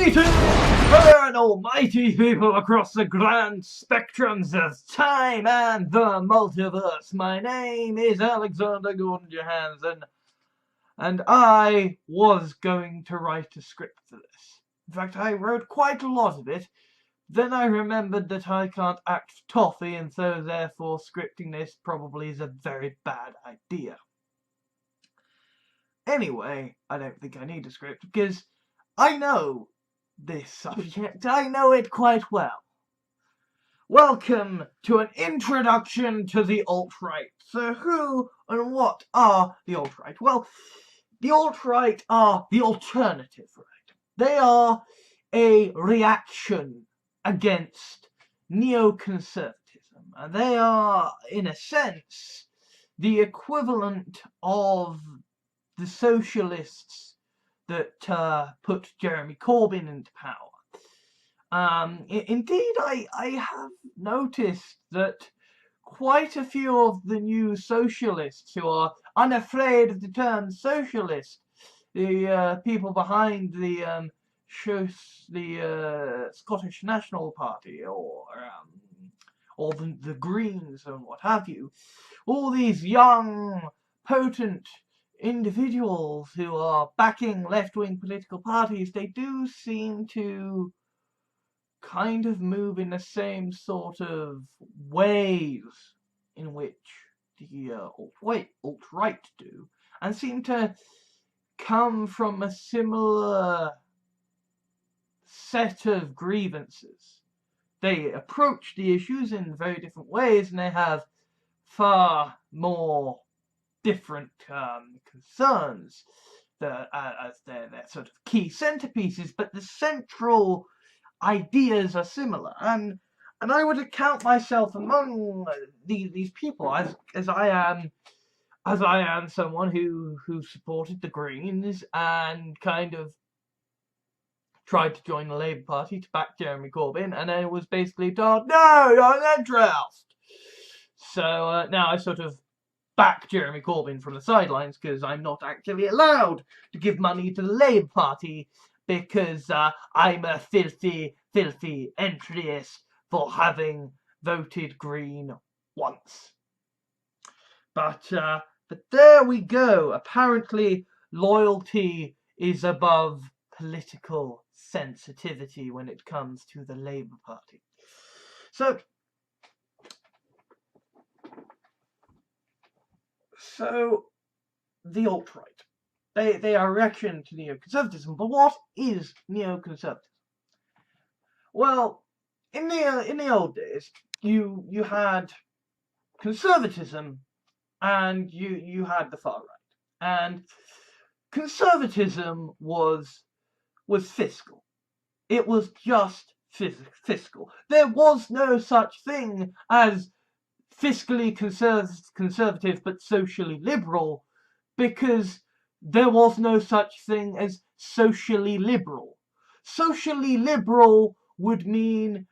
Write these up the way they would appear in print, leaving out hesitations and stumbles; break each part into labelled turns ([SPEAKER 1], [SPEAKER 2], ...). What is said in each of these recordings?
[SPEAKER 1] Greetings, fair and almighty people across the grand spectrums of time and the multiverse. My name is Alexander Gordon Johansson, and I was going to write a script for this. In fact, I wrote quite a lot of it. Then I remembered that I can't act toffee, and so therefore scripting this probably is a very bad idea. Anyway, I don't think I need a script because I know this subject. I know it quite well. Welcome to an introduction to the alt-right. So who and what are the alt-right? Well, the alt-right are the alternative right. They are a reaction against neoconservatism. And they are, in a sense, the equivalent of the socialists that put Jeremy Corbyn into power. Indeed, I have noticed that quite a few of the new socialists who are unafraid of the term socialist, the people behind the Scottish National Party or the Greens and what have you, all these young, potent individuals who are backing left-wing political parties, they do seem to kind of move in the same sort of ways in which the alt-right do, and seem to come from a similar set of grievances. They approach the issues in very different ways, and they have far more different concerns as their sort of key centerpieces, but the central ideas are similar, and I would account myself among these people as I am someone who supported the Greens and kind of tried to join the Labour Party to back Jeremy Corbyn, and then was basically told, no, you're an interest. So now I sort of back Jeremy Corbyn from the sidelines because I'm not actually allowed to give money to the Labour Party because I'm a filthy entryist for having voted Green once. But there we go. Apparently loyalty is above political sensitivity when it comes to the Labour Party. So the alt-right, they are a reaction to neoconservatism. But what is neoconservatism? Well, in the old days, you had conservatism and you had the far right. And conservatism was fiscal. It was just fiscal. There was no such thing as fiscally conservative but socially liberal, because there was no such thing as socially liberal. Socially liberal would mean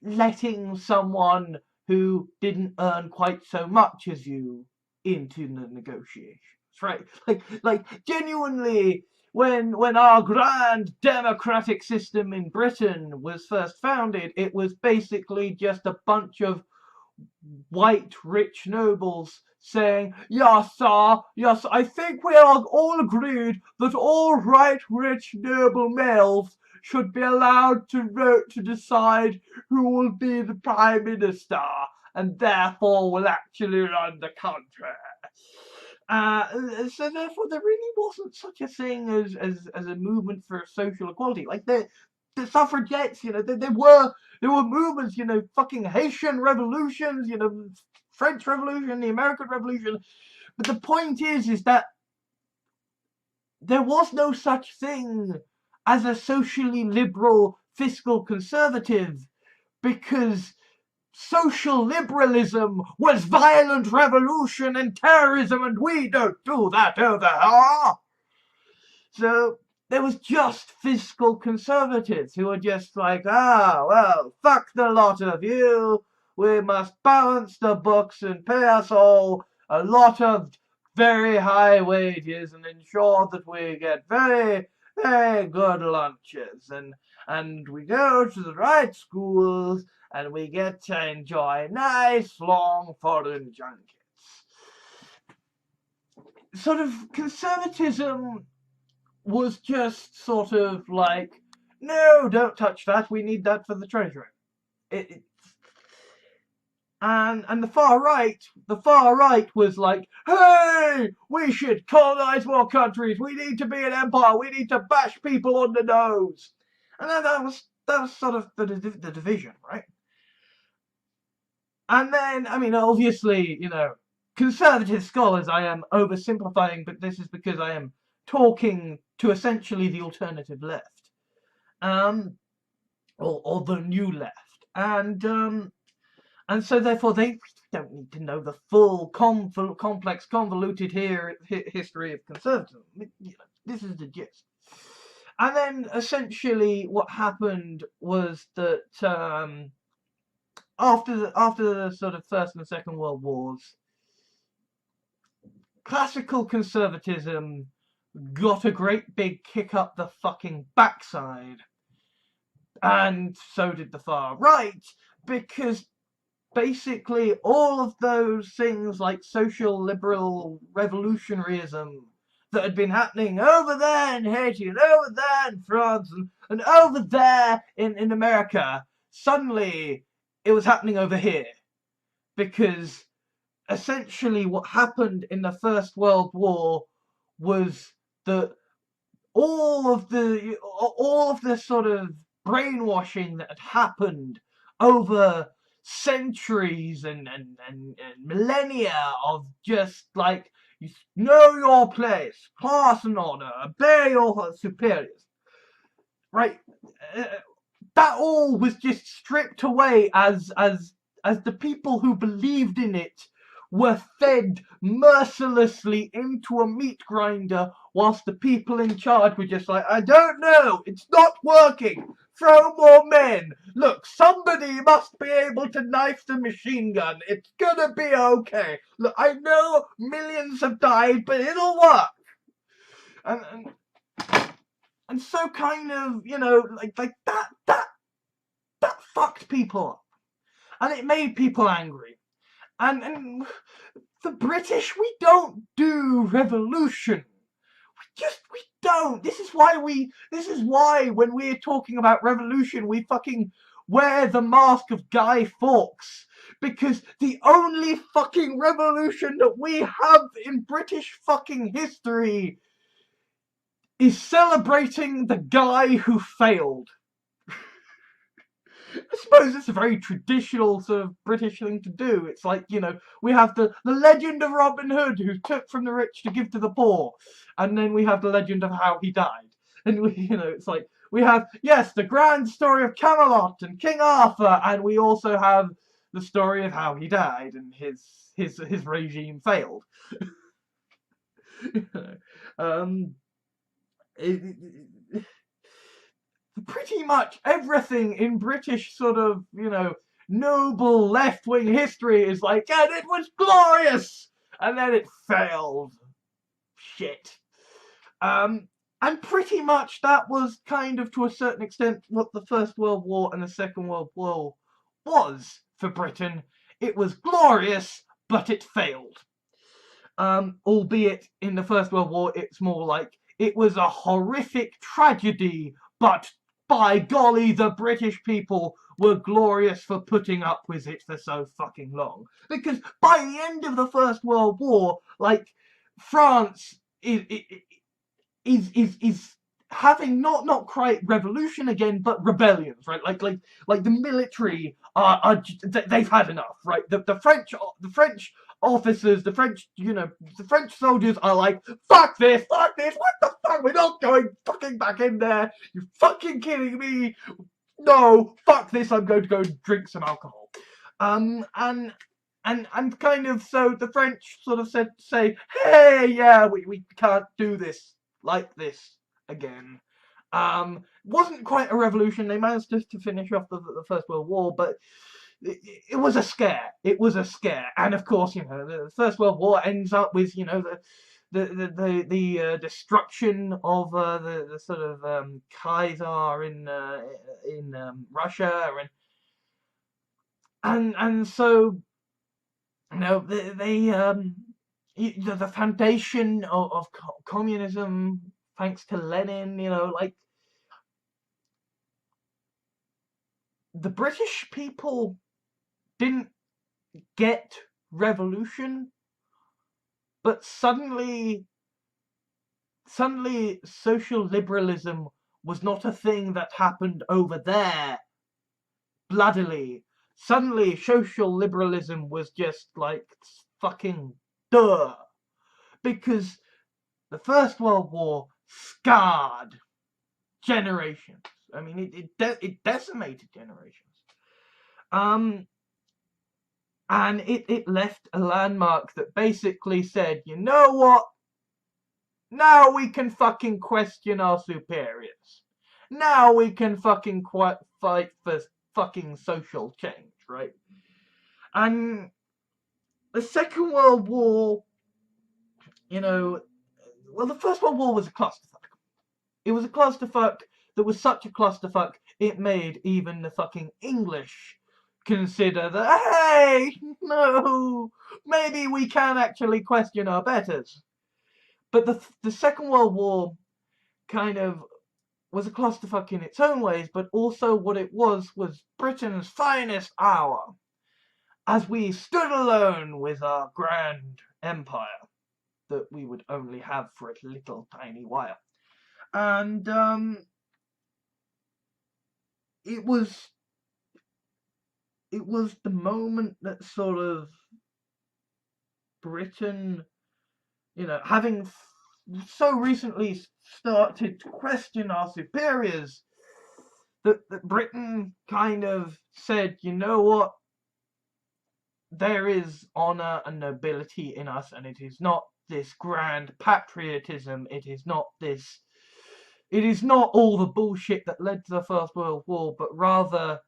[SPEAKER 1] letting someone who didn't earn quite so much as you into the negotiations, right? Like genuinely, when our grand democratic system in Britain was first founded, it was basically just a bunch of white rich nobles saying, yes, sir, yes, I think we are all agreed that all right rich noble males should be allowed to vote to decide who will be the Prime Minister, and therefore will actually run the country. So therefore there really wasn't such a thing as a movement for social equality. Like the suffragettes, there were movements, fucking Haitian revolutions, French Revolution, the American Revolution. But the point is that there was no such thing as a socially liberal fiscal conservative, because social liberalism was violent revolution and terrorism, and we don't do that over here. So there was just fiscal conservatives who were just like, well, fuck the lot of you. We must balance the books and pay us all a lot of very high wages and ensure that we get very hey, good lunches, and we go to the right schools, and we get to enjoy nice long foreign junkets. Sort of conservatism was just sort of like, no, don't touch that. We need that for the treasury. And the far right was like, hey, we should colonize more countries. We need to be an empire. We need to bash people on the nose. And then that was sort of the division, right? And then, I mean, obviously, conservative scholars, I am oversimplifying, but this is because I am talking to essentially the alternative left, or the new left, and so therefore they don't need to know the full complex, convoluted history of conservatism. This is the gist. And then essentially what happened was that after the sort of First and Second World Wars, classical conservatism got a great big kick up the fucking backside. And so did the far right, because basically all of those things like social liberal revolutionaryism that had been happening over there in Haiti and over there in France and over there in America, suddenly it was happening over here. Because essentially what happened in the First World War was that all of the sort of brainwashing that had happened over centuries and millennia of just like, know your place, class and order, obey your superiors, right? That all was just stripped away as the people who believed in it were fed mercilessly into a meat grinder, whilst the people in charge were just like, I don't know, it's not working, throw more men, look, somebody must be able to knife the machine gun, it's gonna be okay, look, I know millions have died, but it'll work. And so kind of, like that fucked people up. And it made people angry. And the British, we don't do revolution. We don't. This is why when we're talking about revolution, we fucking wear the mask of Guy Fawkes. Because the only fucking revolution that we have in British fucking history is celebrating the guy who failed. I suppose it's a very traditional sort of British thing to do. It's like, we have the legend of Robin Hood who took from the rich to give to the poor. And then we have the legend of how he died. And it's like, we have, yes, the grand story of Camelot and King Arthur, and we also have the story of how he died and his regime failed. Pretty much everything in British sort of, noble left-wing history is like, and it was glorious! And then it failed. Shit. And pretty much that was kind of, to a certain extent, what the First World War and the Second World War was for Britain. It was glorious, but it failed. Albeit in the First World War, it's more like, it was a horrific tragedy, but by golly, the British people were glorious for putting up with it for so fucking long. Because by the end of the First World War, like, France is having not quite revolution again, but rebellions, right? Like the military they've had enough, right? The French officers, the French soldiers are like, fuck this, what the fuck, we're not going fucking back in there, you're fucking kidding me, no, fuck this, I'm going to go drink some alcohol. And kind of, so the French sort of say, hey, yeah, we can't do this like this again. Wasn't quite a revolution, they managed to finish off the First World War, but it was a scare. It was a scare. And of course, the First World War ends up with, the destruction of the sort of Kaiser in Russia, and so the foundation of communism, thanks to Lenin, like the British people didn't get revolution, but suddenly social liberalism was not a thing that happened over there bloodily. Suddenly social liberalism was just like fucking duh, because the First World War scarred generations. I mean, it decimated generations. And it left a landmark that basically said, you know what? Now we can fucking question our superiors. Now we can fucking fight for fucking social change, right? And the Second World War, well, the First World War was a clusterfuck. It was a clusterfuck that was such a clusterfuck, it made even the fucking English consider that, hey, no, maybe we can actually question our betters. But the Second World War kind of was a clusterfuck in its own ways, but also what it was Britain's finest hour, as we stood alone with our grand empire that we would only have for a little tiny while. And it was the moment that sort of Britain, having so recently started to question our superiors, that Britain kind of said, you know what, there is honor and nobility in us, and it is not this grand patriotism, it is not all the bullshit that led to the First World War, but rather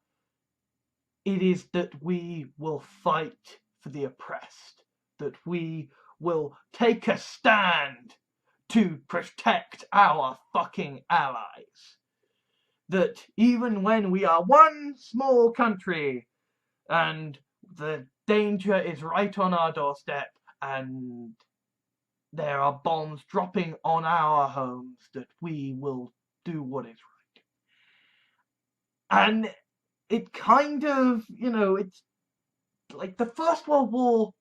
[SPEAKER 1] it is that we will fight for the oppressed, that we will take a stand to protect our fucking allies. That even when we are one small country and the danger is right on our doorstep and there are bombs dropping on our homes, that we will do what is right. And it kind of, it's like the First World War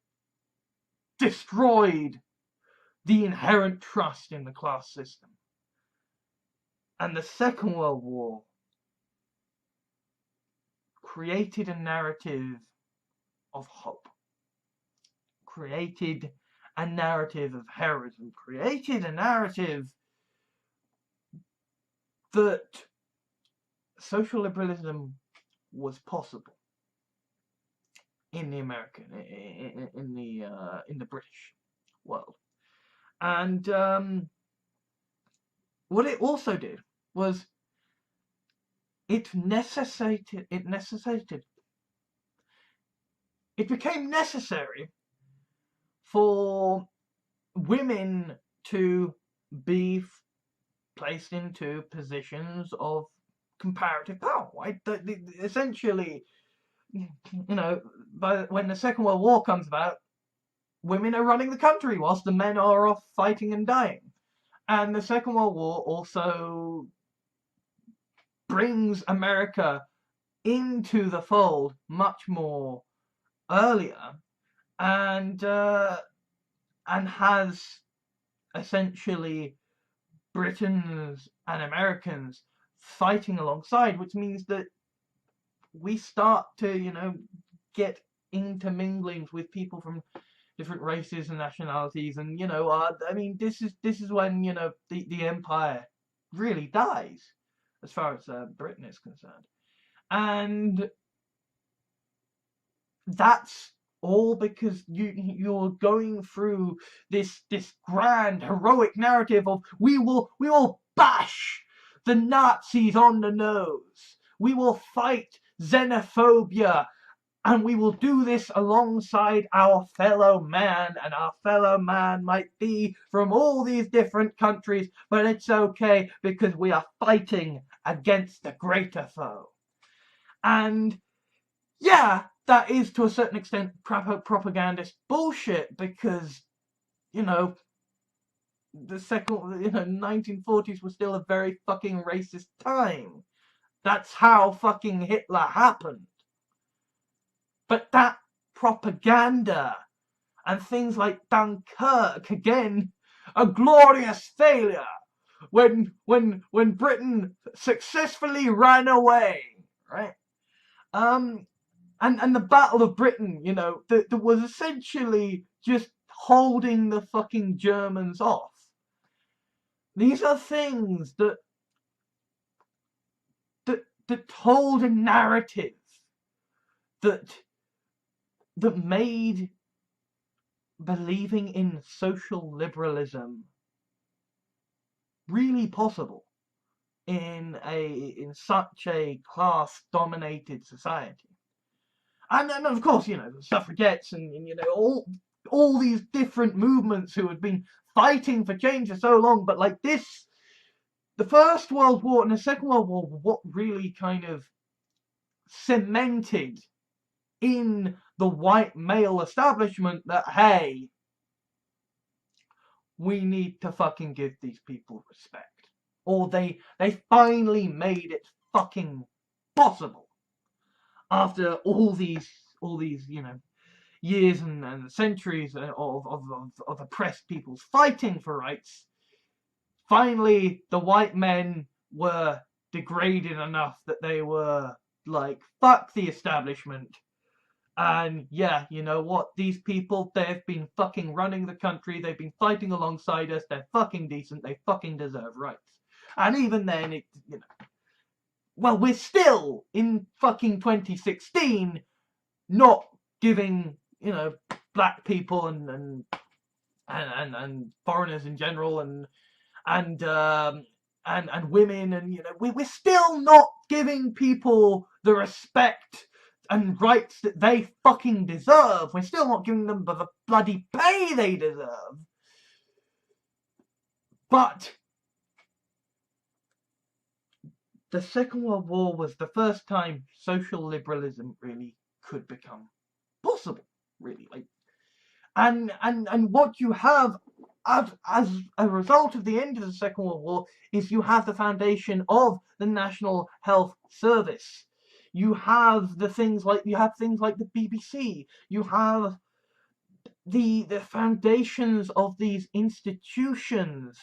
[SPEAKER 1] destroyed the inherent trust in the class system. And the Second World War created a narrative of hope, created a narrative of heroism, created a narrative that social liberalism was possible in the American, in the British world. And what it also did was it became necessary for women to be placed into positions of comparative power, right? Essentially, when the Second World War comes about, women are running the country whilst the men are off fighting and dying. And the Second World War also brings America into the fold much more earlier, and has essentially Britons and Americans fighting alongside, which means that we start to, get interminglings with people from different races and nationalities, and this is when the empire really dies as far as Britain is concerned, and that's all because you're going through this grand heroic narrative of we will bash the Nazis on the nose, we will fight xenophobia And we will do this alongside our fellow man, and our fellow man might be from all these different countries, but it's okay because we are fighting against the greater foe. And yeah, that is to a certain extent propagandist bullshit, because, you know, the 1940s was still a very fucking racist time. That's how fucking Hitler happened. But that propaganda and things like Dunkirk, again, a glorious failure when Britain successfully ran away, right? And the Battle of Britain, you know, that was essentially just holding the fucking Germans off. These are things that told a narrative that made believing in social liberalism really possible in such a class-dominated society. And then, of course, you know, the suffragettes and you know, all these different movements who had been fighting for change for so long, but like this, the First World War and the Second World War were what really kind of cemented in the white male establishment that, hey, we need to fucking give these people respect. Or they finally made it fucking possible. After all these you know, years and centuries of oppressed peoples fighting for rights, finally the white men were degraded enough that they were like, fuck the establishment. And yeah, you know what? These people, they've been fucking running the country. They've been fighting alongside us. They're fucking decent. They fucking deserve rights. And even then, it, you know, well, we're still in fucking 2016 not giving, you know, black people and foreigners in general and women, and you know, we're still not giving people the respect and rights that they fucking deserve. We're still not giving them the bloody pay they deserve. But the Second World War was the first time social liberalism really could become possible, really. Like, and what you have as a result of the end of the Second World War is you have the foundation of the National Health Service. You have things like the BBC. You have the foundations of these institutions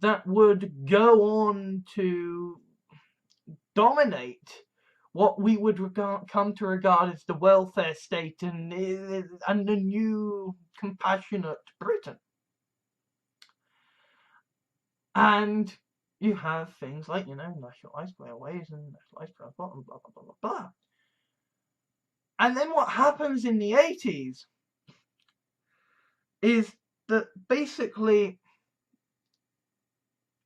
[SPEAKER 1] that would go on to dominate what we would come to regard as the welfare state and the new compassionate Britain. And you have things like, you know, nationalised railways and nationalised transport and blah, blah, blah, blah, blah. And then what happens in the 80s is that basically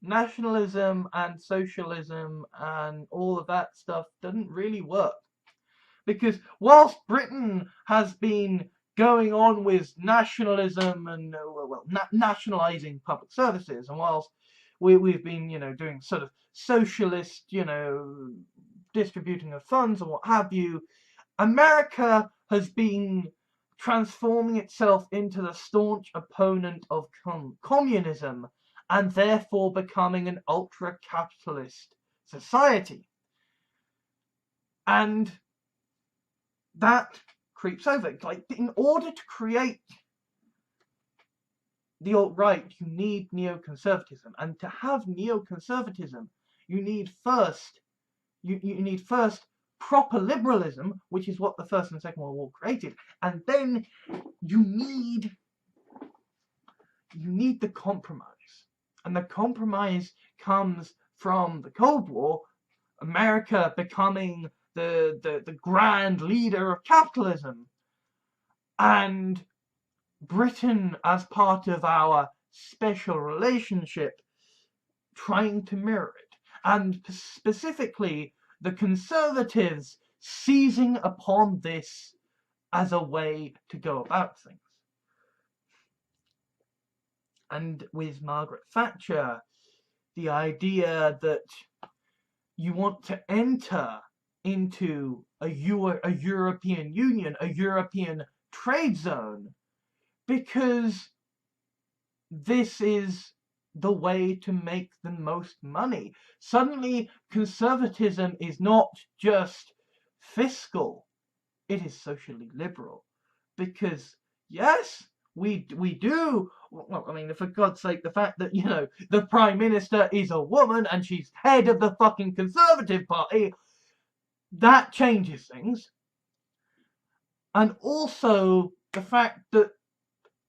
[SPEAKER 1] nationalism and socialism and all of that stuff doesn't really work. Because whilst Britain has been going on with nationalism and, nationalising public services, and whilst we've been, you know, doing sort of socialist, you know, distributing of funds and what have you, America has been transforming itself into the staunch opponent of communism, and therefore becoming an ultra-capitalist society. And that creeps over. Like, in order to create the alt-right, you need neoconservatism. And to have neoconservatism, you need first proper liberalism, which is what the First and Second World War created. And then you need the compromise. And the compromise comes from the Cold War, America becoming the grand leader of capitalism, and Britain, as part of our special relationship, trying to mirror it. And specifically, the Conservatives seizing upon this as a way to go about things. And with Margaret Thatcher, the idea that you want to enter into a European Union, a European trade zone, because this is the way to make the most money. Suddenly, conservatism is not just fiscal, it is socially liberal. Because, yes, we do. Well, I mean, for God's sake, the fact that, the Prime Minister is a woman and she's head of the fucking Conservative Party, that changes things. And also the fact that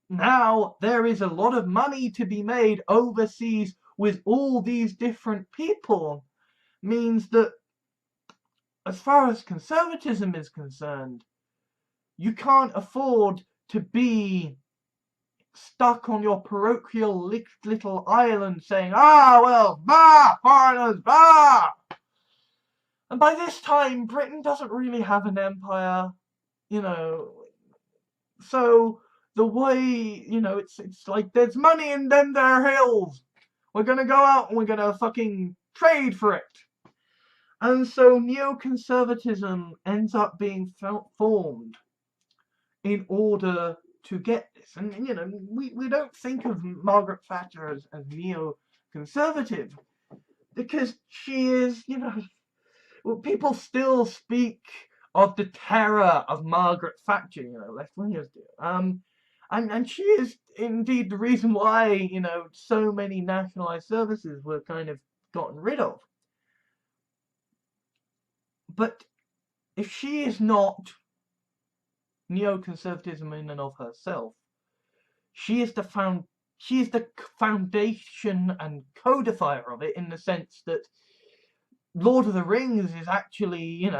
[SPEAKER 1] now there is a lot of money to be made overseas with all these different people means that, as far as conservatism is concerned, you can't afford to be stuck on your parochial little island saying, well, bah, foreigners, bah! And by this time, Britain doesn't really have an empire, so the way, it's like there's money in them there hills. We're gonna go out and we're gonna fucking trade for it. And so neoconservatism ends up being formed in order to get this. And, we don't think of Margaret Thatcher as neoconservative because she is, people still speak of the terror of Margaret Thatcher, left-wingers do. And she is indeed the reason why, so many nationalised services were kind of gotten rid of. But if she is not neoconservatism in and of herself, she is the foundation and codifier of it, in the sense that Lord of the Rings is actually,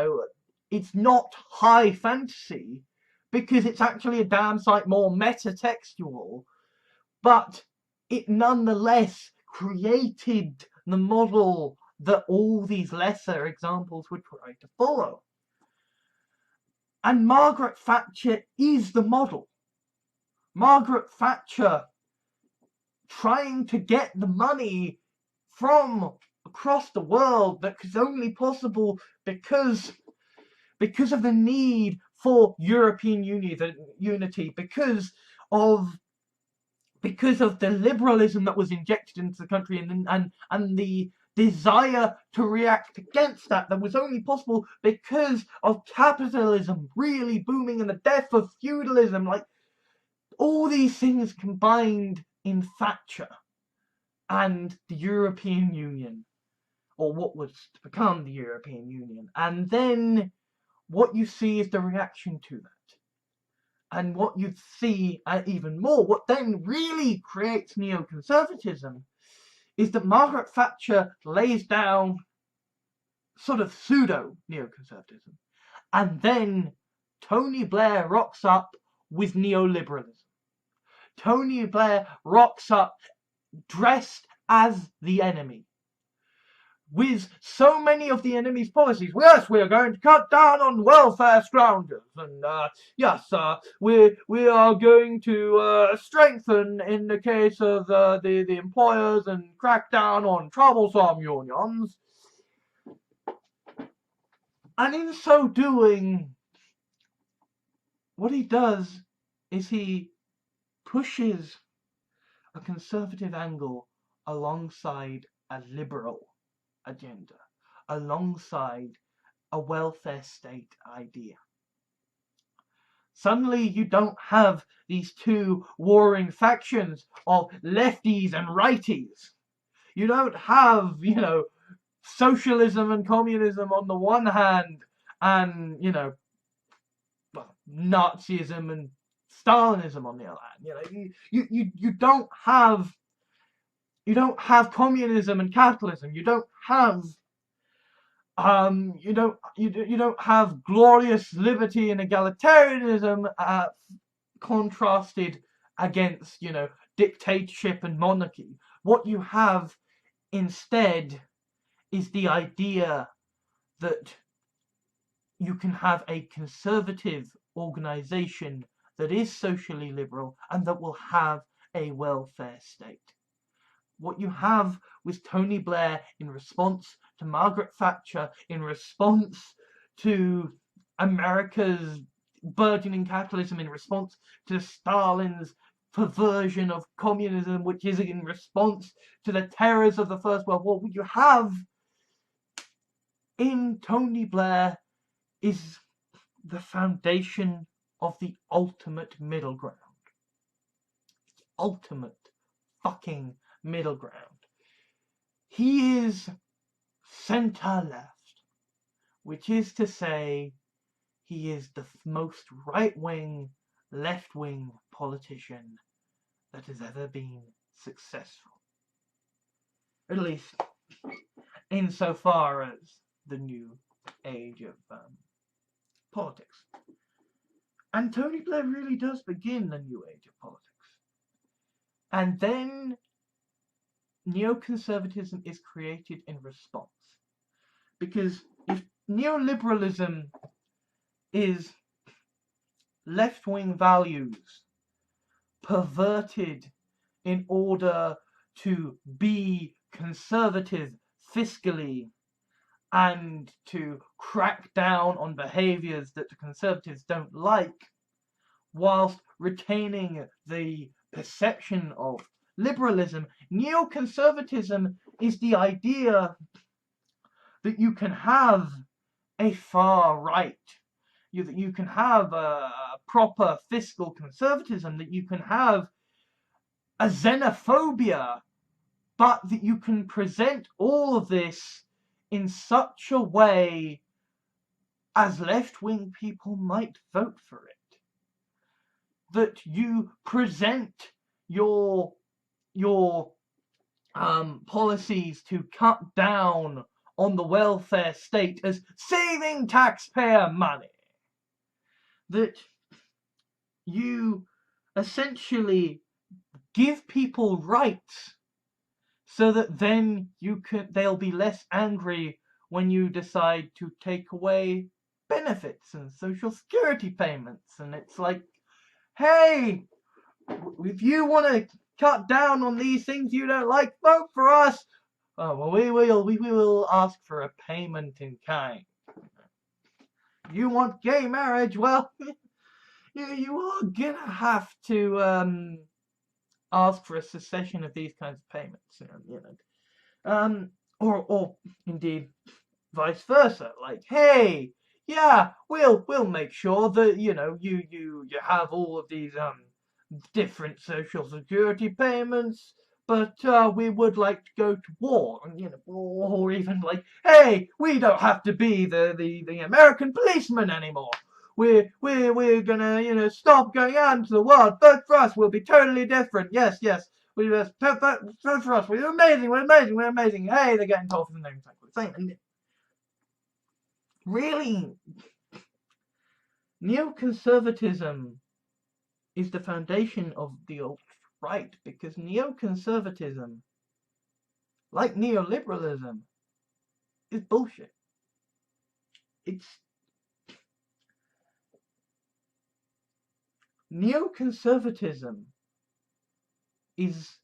[SPEAKER 1] it's not high fantasy, because it's actually a damn sight more meta-textual, but it nonetheless created the model that all these lesser examples would try to follow. And Margaret Thatcher is the model. Margaret Thatcher trying to get the money from across the world that is only possible because of the need for European unity, because of the liberalism that was injected into the country, and the desire to react against that was only possible because of capitalism really booming and the death of feudalism. Like, all these things combined in Thatcher and the European Union, or what was to become the European Union. And then what you see is the reaction to that. And what you see even more, what then really creates neoconservatism, is that Margaret Thatcher lays down sort of pseudo-neoconservatism. And then Tony Blair rocks up with neoliberalism. Tony Blair rocks up dressed as the enemy, with so many of the enemy's policies. Yes, we are going to cut down on welfare scoundrels, and yes, we are going to strengthen in the case of the employers and crack down on troublesome unions. And in so doing, what he does is he pushes a conservative angle alongside a liberal agenda, alongside a welfare state idea. Suddenly you don't have these two warring factions of lefties and righties. You don't have, socialism and communism on the one hand, and, Nazism and Stalinism on the other hand. You don't have communism and capitalism. You don't have you don't have glorious liberty and egalitarianism contrasted against dictatorship and monarchy. What you have instead is the idea that you can have a conservative organisation that is socially liberal and that will have a welfare state. What you have with Tony Blair in response to Margaret Thatcher, in response to America's burgeoning capitalism, in response to Stalin's perversion of communism, which is in response to the terrors of the First World War, what you have in Tony Blair is the foundation of the ultimate middle ground. Ultimate fucking middle ground. He is centre left, which is to say, he is the most right-wing, left-wing politician that has ever been successful. At least insofar as the new age of politics. And Tony Blair really does begin the new age of politics. And then neoconservatism is created in response. Because if neoliberalism is left-wing values perverted in order to be conservative fiscally and to crack down on behaviours that the conservatives don't like, whilst retaining the perception of liberalism, neoconservatism is the idea that you can have a far right, that you can have a proper fiscal conservatism, that you can have a xenophobia, but that you can present all of this in such a way as left-wing people might vote for it. That you present your policies to cut down on the welfare state as saving taxpayer money. That you essentially give people rights so that then they'll be less angry when you decide to take away benefits and social security payments. And it's like, hey, if you want to cut down on these things you don't like, vote for us. Oh, well, we will ask for a payment in kind. You want gay marriage? Well, you are gonna have to ask for a cessation of these kinds of payments, or indeed vice versa. Like, hey, yeah, we'll make sure that you have all of these different social security payments, but we would like to go to war, or even like, hey, we don't have to be the American policeman anymore. We're gonna stop going out into the world. Vote for us. We'll be totally different. Yes. We just vote for us. We're amazing. We're amazing. Hey, they're getting told from the name. Same. Really, neoconservatism is the foundation of the alt-right, because neoconservatism, like neoliberalism, is bullshit. Neoconservatism is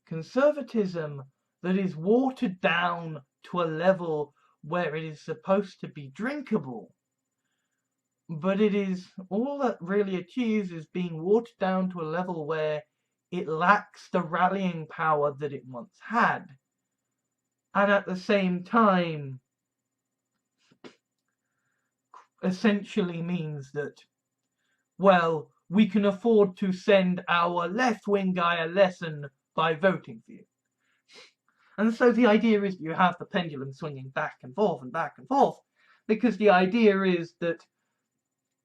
[SPEAKER 1] conservatism that is watered down to a level where it is supposed to be drinkable, but it is all that really achieves is being watered down to a level where it lacks the rallying power that it once had, and at the same time essentially means that, well, we can afford to send our left-wing guy a lesson by voting for you. And so the idea is you have the pendulum swinging back and forth, because the idea is that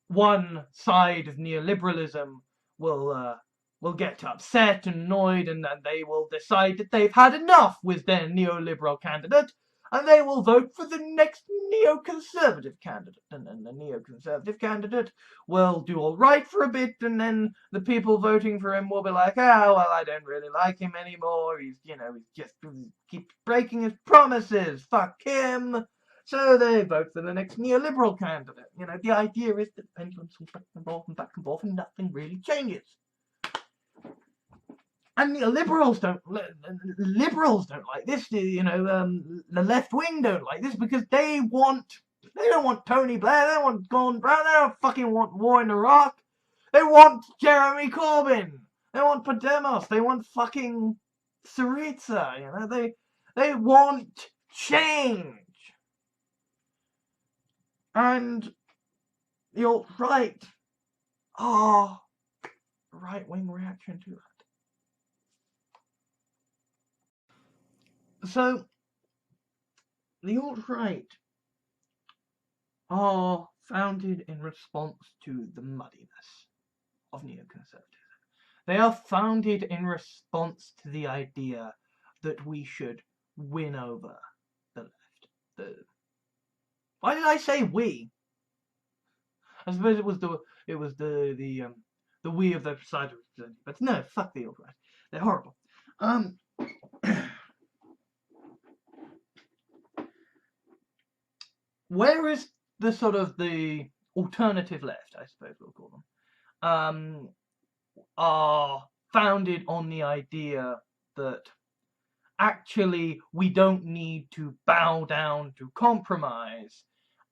[SPEAKER 1] one side of neoliberalism will get upset and annoyed, and then they will decide that they've had enough with their neoliberal candidate, and they will vote for the next neoconservative candidate. And then the neoconservative candidate will do all right for a bit, and then the people voting for him will be like, well, I don't really like him anymore. He keeps breaking his promises. Fuck him. So they vote for the next neoliberal candidate. You know, the idea is that the pendulum swings back and forth and nothing really changes. And the liberals don't like this. You know, the left wing don't like this because they don't want Tony Blair, they don't want Gordon Brown, they don't fucking want war in Iraq. They want Jeremy Corbyn. They want Podemos. They want fucking Syriza. You know, they want change. And the alt-right are right-wing reaction to that. So, the alt-right are founded in response to the muddiness of neoconservatism. They are founded in response to the idea that we should win over the left. Why did I say we? I suppose it was the we of the side represented, but no, fuck the alt-right. They're horrible. Where is the sort of the alternative left, I suppose we'll call them, are founded on the idea that actually we don't need to bow down to compromise,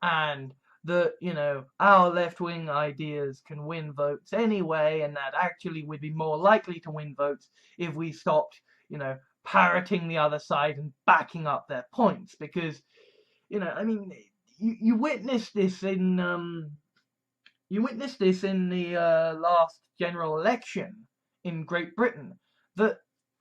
[SPEAKER 1] and that, you know, our left-wing ideas can win votes anyway, and that actually we'd be more likely to win votes if we stopped, you know, parroting the other side and backing up their points. Because, you know, I mean, you witnessed this in the last general election in Great Britain, that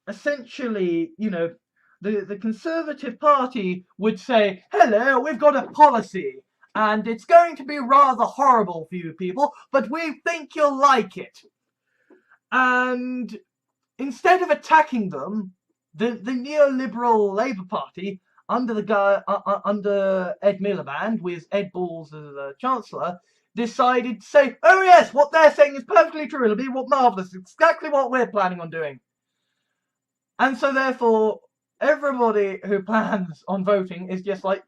[SPEAKER 1] essentially, you know, the Conservative Party would say, hello, we've got a policy, and it's going to be rather horrible for you people, but we think you'll like it. And instead of attacking them, the neoliberal Labour Party, under Ed Miliband, with Ed Balls as Chancellor, decided to say, oh yes, what they're saying is perfectly true, it'll be marvellous, exactly what we're planning on doing. And so therefore, everybody who plans on voting is just like,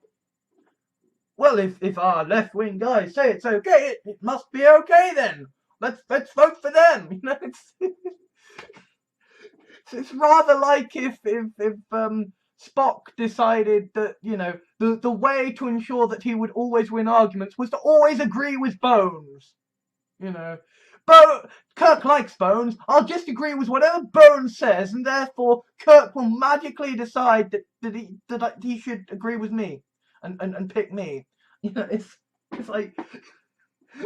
[SPEAKER 1] well, if our left-wing guys say it's okay, it must be okay then. Let's vote for them. You know, it's rather like if Spock decided that, you know, the way to ensure that he would always win arguments was to always agree with Bones. You know, Kirk likes Bones. I'll just agree with whatever Bones says, and therefore Kirk will magically decide that he should agree with me and pick me. You know, it's like,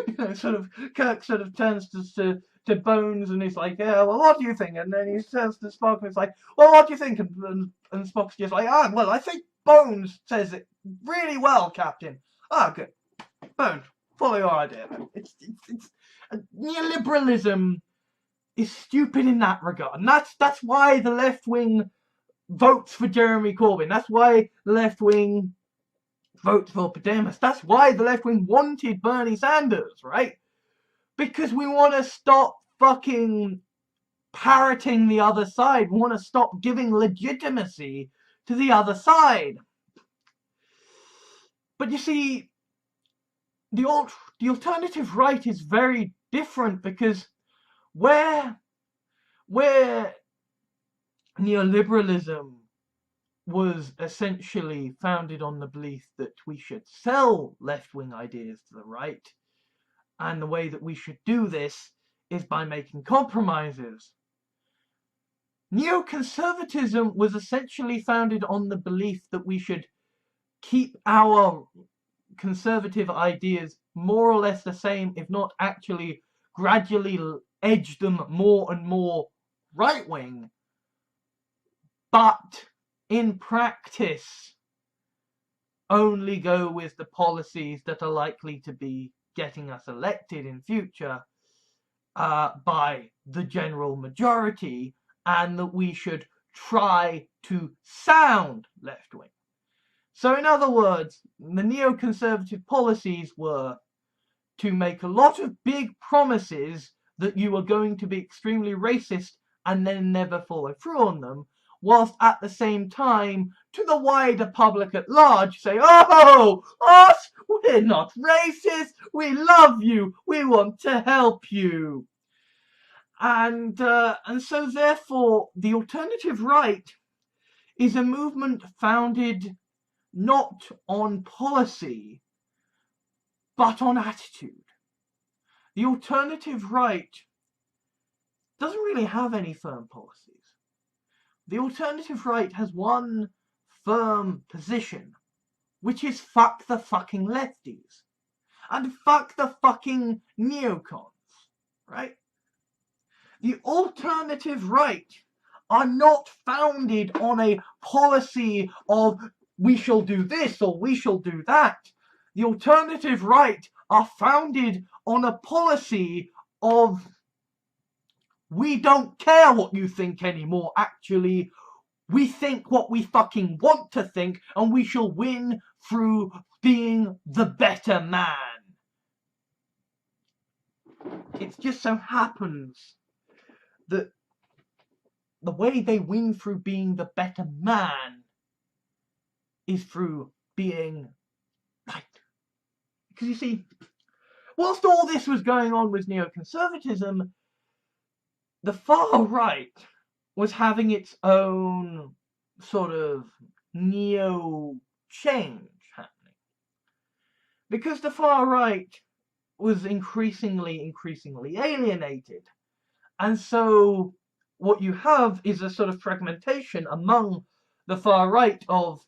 [SPEAKER 1] you know, sort of Kirk sort of turns to Bones and he's like, yeah, well, what do you think? And then he turns to Spock and it's like, well, what do you think? And Spock's just like, well, I think Bones says it really well, Captain. Good. Bones, follow your idea. It's neoliberalism is stupid in that regard, and that's why the left wing votes for Jeremy Corbyn. That's why the left wing votes for Podemos. That's why the left wing wanted Bernie Sanders, right? Because we want to stop fucking parroting the other side. We want to stop giving legitimacy to the other side. But you see, the alternative right is very different, because where neoliberalism was essentially founded on the belief that we should sell left-wing ideas to the right, and the way that we should do this is by making compromises. Neoconservatism was essentially founded on the belief that we should keep our conservative ideas more or less the same, if not actually gradually edge them more and more right-wing, but in practice only go with the policies that are likely to be getting us elected in future by the general majority, and that we should try to sound left-wing. So in other words, the neoconservative policies were to make a lot of big promises that you are going to be extremely racist and then never follow through on them, whilst at the same time, to the wider public at large, say, oh, us, we're not racist, we love you, we want to help you. And so therefore, the alternative right is a movement founded not on policy, but on attitude. The alternative right doesn't really have any firm policies. The alternative right has one firm position, which is fuck the fucking lefties. And fuck the fucking neocons, right? The alternative right are not founded on a policy of we shall do this or we shall do that. The alternative right are founded on a policy of we don't care what you think anymore, actually. We think what we fucking want to think, and we shall win through being the better man. It just so happens that the way they win through being the better man is through being right. Because you see, whilst all this was going on with neoconservatism, the far right was having its own sort of neo-change happening. Because the far right was increasingly alienated. And so what you have is a sort of fragmentation among the far right of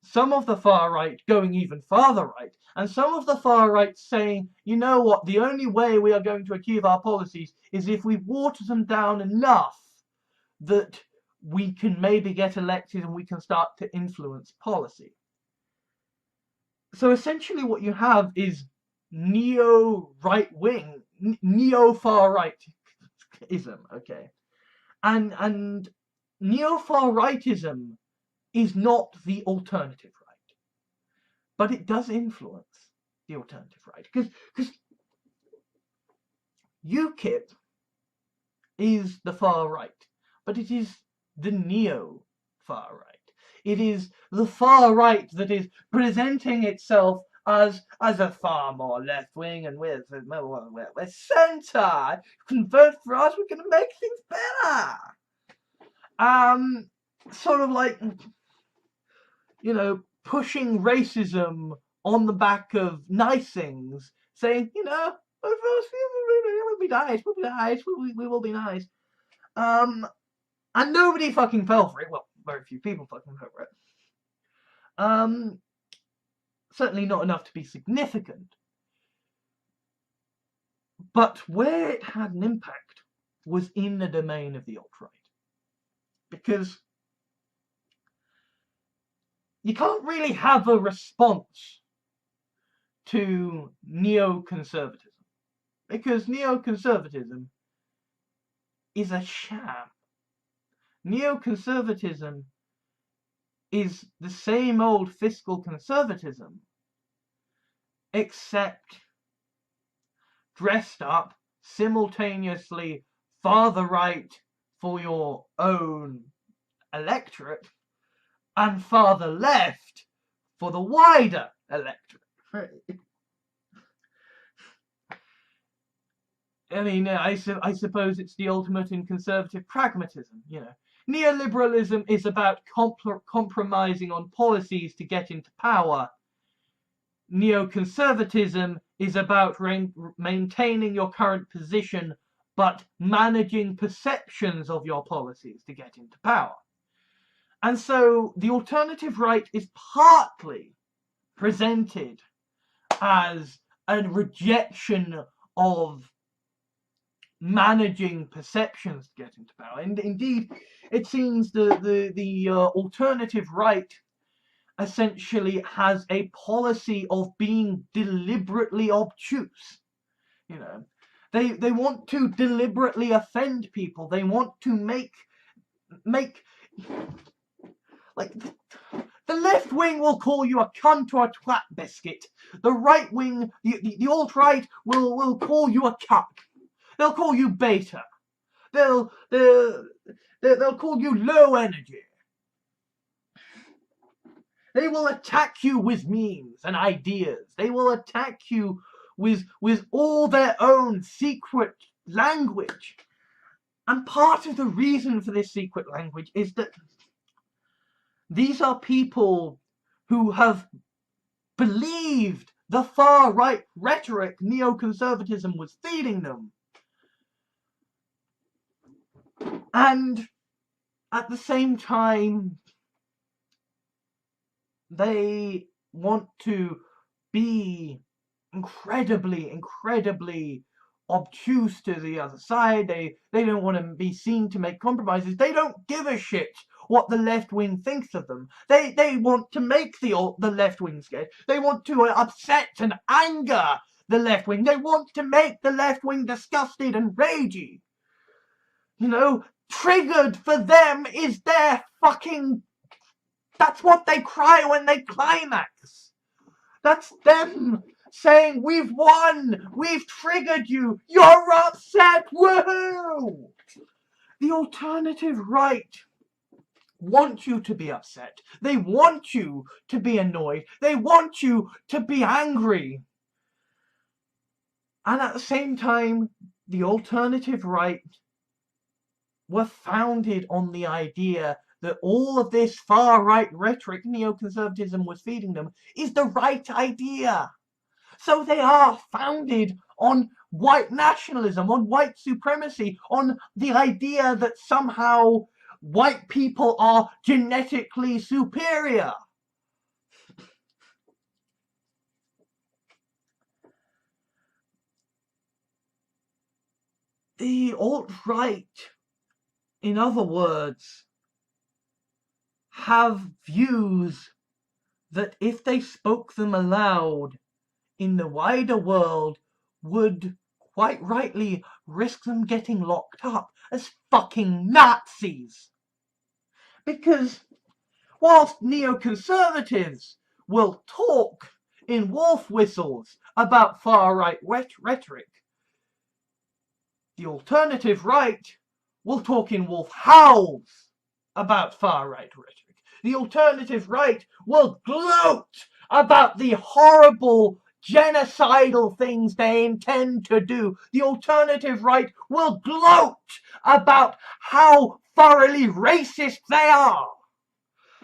[SPEAKER 1] some of the far right going even farther right, and some of the far right saying, you know what, the only way we are going to achieve our policies is if we water them down enough that we can maybe get elected and we can start to influence policy. So essentially what you have is neo-right-wing, neo-far-rightism, okay? And neo-far-rightism is not the alternative right, but it does influence the alternative right. Because UKIP is the far right, but it is the neo-far right. It is the far right that is presenting itself as a far more left-wing, and we're centre. You can vote for us, we're going to make things better. Sort of like, you know, pushing racism on the back of nice things, saying, you know, we'll be nice, we will be nice. And nobody fucking fell for it. Well, very few people fucking fell for it. Certainly not enough to be significant. But where it had an impact was in the domain of the alt-right. Because you can't really have a response to neoconservatism. Because neoconservatism is a sham. Neoconservatism is the same old fiscal conservatism, except dressed up simultaneously farther right for your own electorate and farther left for the wider electorate. I mean, I suppose it's the ultimate in conservative pragmatism, you know. Neoliberalism is about compromising on policies to get into power. Neoconservatism is about maintaining your current position, but managing perceptions of your policies to get into power. And so the alternative right is partly presented as a rejection of managing perceptions to get into power. And indeed, it seems the alternative right essentially has a policy of being deliberately obtuse. You know, they want to deliberately offend people. They want to make like the left wing will call you a cunt or a twat biscuit. The right wing, the alt-right will call you a cuck. They'll call you beta. They'll call you low energy. They will attack you with memes and ideas. They will attack you with all their own secret language. And part of the reason for this secret language is that these are people who have believed the far-right rhetoric neoconservatism was feeding them. And at the same time, they want to be incredibly obtuse to the other side. They don't want to be seen to make compromises. They don't give a shit what the left wing thinks of them. They want to make the left wing scared. They want to upset and anger the left wing. They want to make the left wing disgusted and ragey. You know, triggered for them is their fucking... That's what they cry when they climax. That's them saying, we've won, we've triggered you, you're upset, woohoo! The alternative right want you to be upset. They want you to be annoyed. They want you to be angry. And at the same time, the alternative right were founded on the idea that all of this far-right rhetoric neoconservatism was feeding them is the right idea. So they are founded on white nationalism, on white supremacy, on the idea that somehow white people are genetically superior. The alt-right, in other words, have views that if they spoke them aloud in the wider world would quite rightly risk them getting locked up as fucking Nazis. Because whilst neoconservatives will talk in wolf whistles about far-right rhetoric, the alternative right will talk in wolf howls about far-right rhetoric. The alternative right will gloat about the horrible genocidal things they intend to do. The alternative right will gloat about how thoroughly racist they are.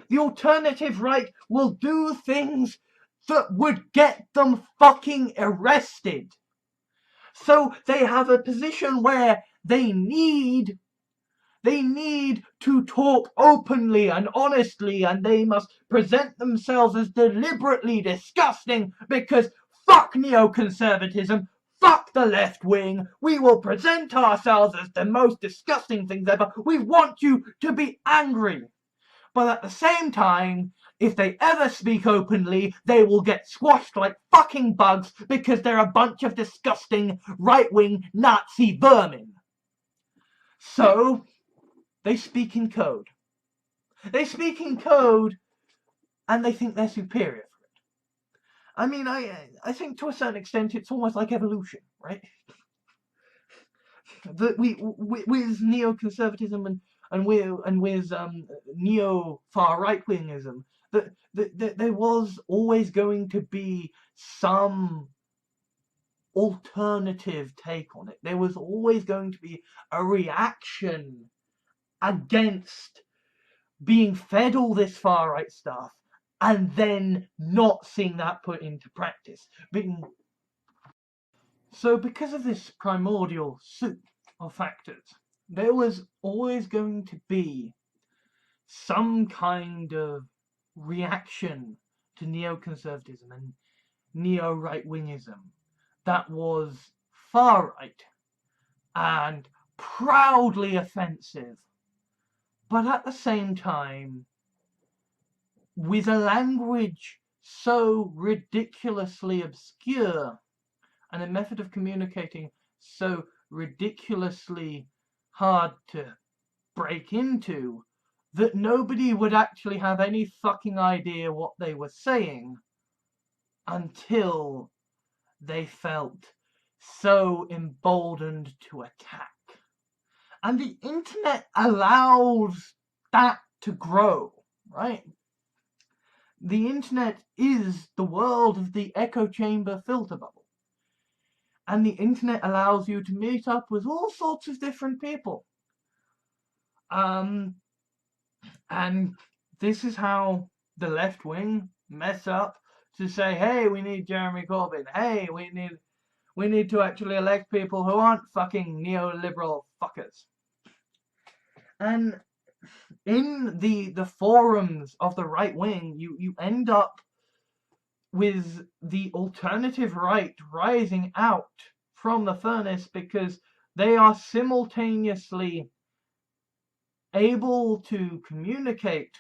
[SPEAKER 1] The alternative right will do things that would get them fucking arrested. So they have a position where they need to talk openly and honestly, and they must present themselves as deliberately disgusting because fuck neoconservatism, fuck the left wing, we will present ourselves as the most disgusting things ever, we want you to be angry. But at the same time, if they ever speak openly, they will get squashed like fucking bugs because they're a bunch of disgusting right-wing Nazi vermin. So they speak in code. They speak in code and they think they're superior for it. I mean, I think to a certain extent it's almost like evolution, right? That with neoconservatism and with neo far right wingism, that there was always going to be some alternative take on it. There was always going to be a reaction against being fed all this far right stuff and then not seeing that put into practice. So because of this primordial soup of factors, there was always going to be some kind of reaction to neoconservatism and neo-right-wingism that was far-right and proudly offensive, but at the same time with a language so ridiculously obscure and a method of communicating so ridiculously hard to break into that nobody would actually have any fucking idea what they were saying until they felt so emboldened to attack. And the internet allows that to grow, right? The internet is the world of the echo chamber filter bubble. And the internet allows you to meet up with all sorts of different people. And this is how the left wing mess up to say, hey, we need Jeremy Corbyn. Hey, we need to actually elect people who aren't fucking neoliberal fuckers. And in the forums of the right wing, you end up with the alternative right rising out from the furnace because they are simultaneously able to communicate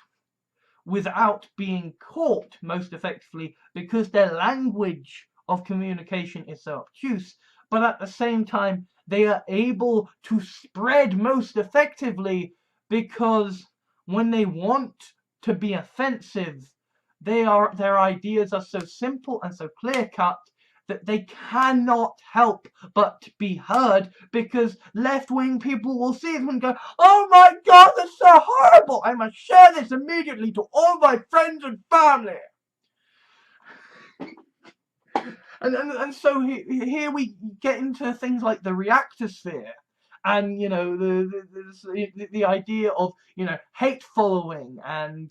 [SPEAKER 1] without being caught most effectively because their language of communication is so obtuse, but at the same time they are able to spread most effectively because when they want to be offensive, their ideas are so simple and so clear-cut that they cannot help but be heard, because left-wing people will see them and go, oh my god, that's so horrible, I must share this immediately to all my friends and family. And so here we get into things like the reactor sphere, and you know the idea of, you know, hate following and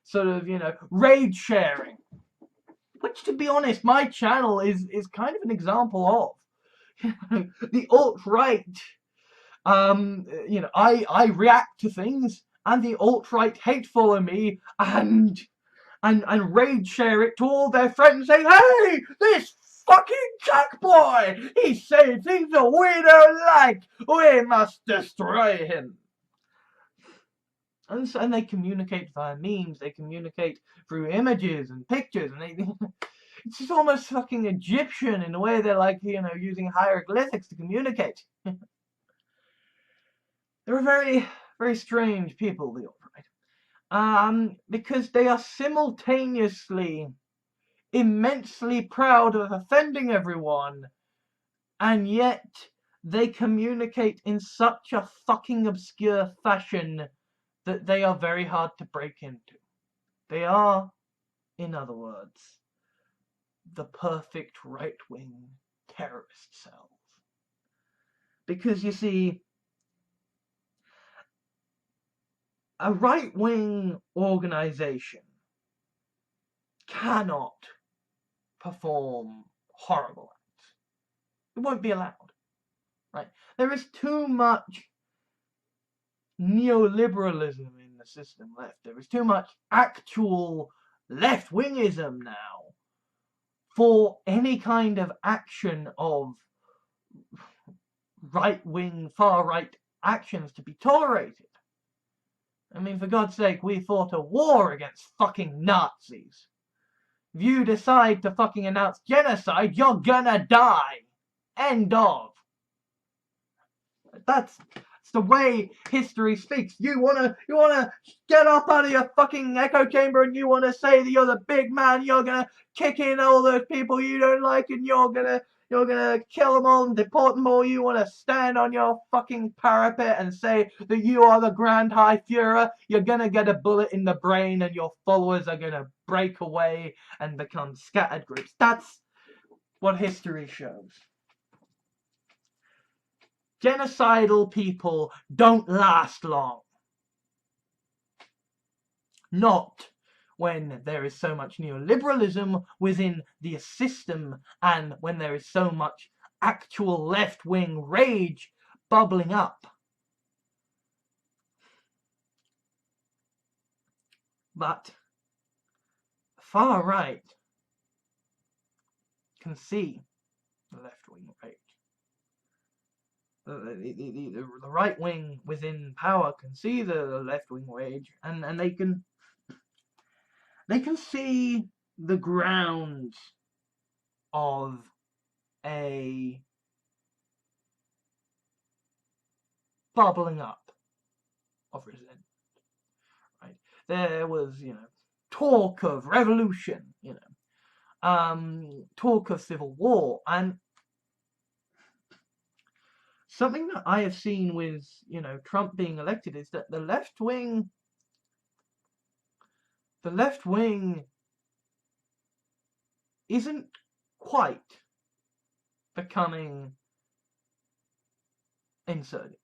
[SPEAKER 1] sort of, you know, rage sharing, which, to be honest, my channel is kind of an example of. The alt-right, you know, I react to things, and the alt-right hate follow me and rage share it to all their friends, saying, hey, this fucking Jack boy, he's saying things that we don't like, we must destroy him. And they communicate via memes, they communicate through images and pictures, and it's just almost fucking Egyptian in the way they're, like, you know, using hieroglyphics to communicate. They're very, very strange people, the alt-right. Because they are simultaneously immensely proud of offending everyone, and yet they communicate in such a fucking obscure fashion that they are very hard to break into. They are, in other words, the perfect right-wing terrorist cells. Because, you see, a right-wing organization cannot perform horrible acts. It won't be allowed, right? There is too much neoliberalism in the system left. There is too much actual left-wingism now for any kind of action of right-wing, far-right actions to be tolerated. I mean, for God's sake, we fought a war against fucking Nazis. If you decide to fucking announce genocide, you're gonna die. End of. That's the way history speaks. You wanna get up out of your fucking echo chamber and you wanna say that you're the big man, you're gonna kick in all those people you don't like, and you're gonna kill them all and deport them all. You wanna stand on your fucking parapet and say that you are the Grand High Führer. You're gonna get a bullet in the brain and your followers are gonna break away and become scattered groups. That's what history shows. Genocidal people don't last long. Not when there is so much neoliberalism within the system, and when there is so much actual left-wing rage bubbling up. But far right can see the left-wing rage. The right wing within power can see the left wing rage, and they can see the grounds of a bubbling up of resentment. Right? There was, you know, talk of revolution, you know, talk of civil war, and something that I have seen with, you know, Trump being elected is that the left wing isn't quite becoming insurgent.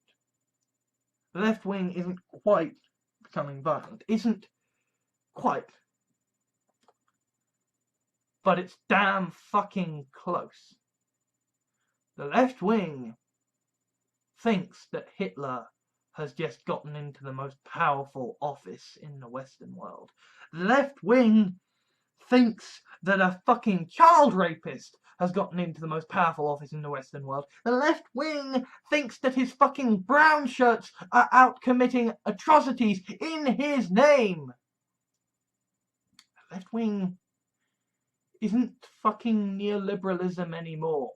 [SPEAKER 1] The left wing isn't quite becoming violent. Isn't quite. But it's damn fucking close. The left wing thinks that Hitler has just gotten into the most powerful office in the Western world. The left wing thinks that a fucking child rapist has gotten into the most powerful office in the Western world. The left wing thinks that his fucking brown shirts are out committing atrocities in his name. The left wing isn't fucking neoliberalism anymore.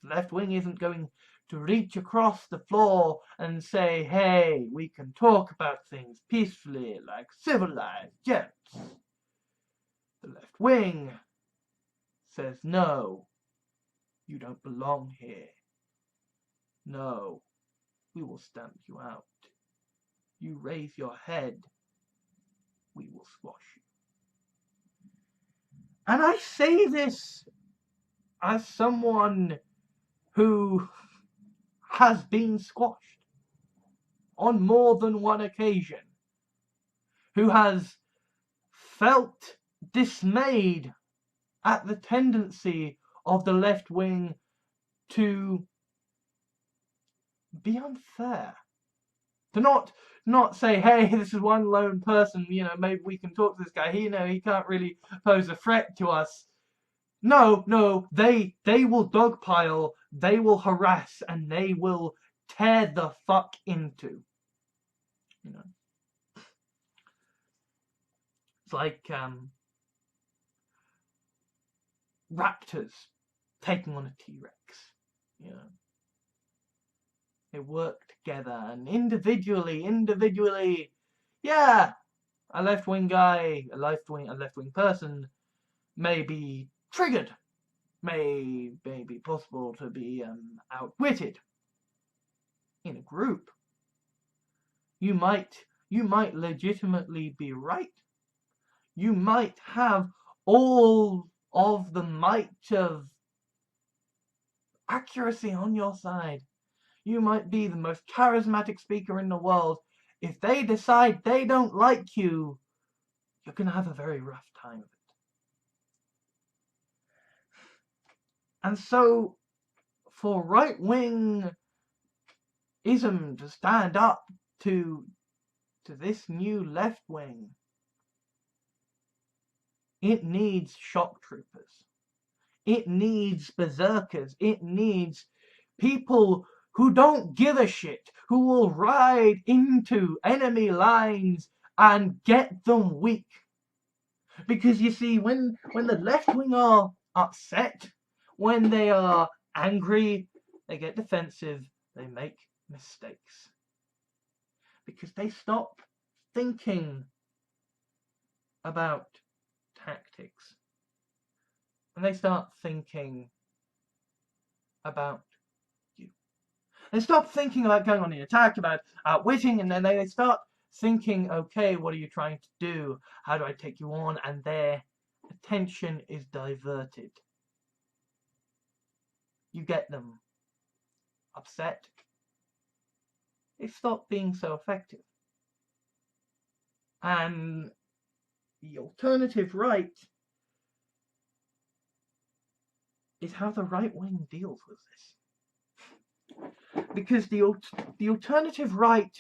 [SPEAKER 1] The left wing isn't going to reach across the floor and say, hey, we can talk about things peacefully like civilized gents. The left wing says, no, you don't belong here. No, we will stamp you out. You raise your head, we will squash you. And I say this as someone who has been squashed on more than one occasion, who has felt dismayed at the tendency of the left wing to be unfair, to not say, hey, this is one lone person, you know, maybe we can talk to this guy, you know, he can't really pose a threat to us. No, they will dogpile, they will harass, and they will tear the fuck into. You know, it's like raptors taking on a T-Rex. You know, they work together, and individually, yeah, a left-wing guy, a left-wing person may be triggered, may be possible to be outwitted. In a group, you might legitimately be right. You might have all of the might of accuracy on your side. You might be the most charismatic speaker in the world. If they decide they don't like you, you're going to have a very rough time of it. And so, for right-wing-ism to stand up to this new left wing, it needs shock troopers. It needs berserkers. It needs people who don't give a shit, who will ride into enemy lines and get them weak. Because you see, when the left wing are upset, when they are angry, they get defensive, they make mistakes. Because they stop thinking about tactics. And they start thinking about you. They stop thinking about going on the attack, about outwitting, and then they start thinking, okay, what are you trying to do? How do I take you on? And their attention is diverted. You get them upset. They stop being so effective. And the alternative right is how the right wing deals with this. Because the alternative right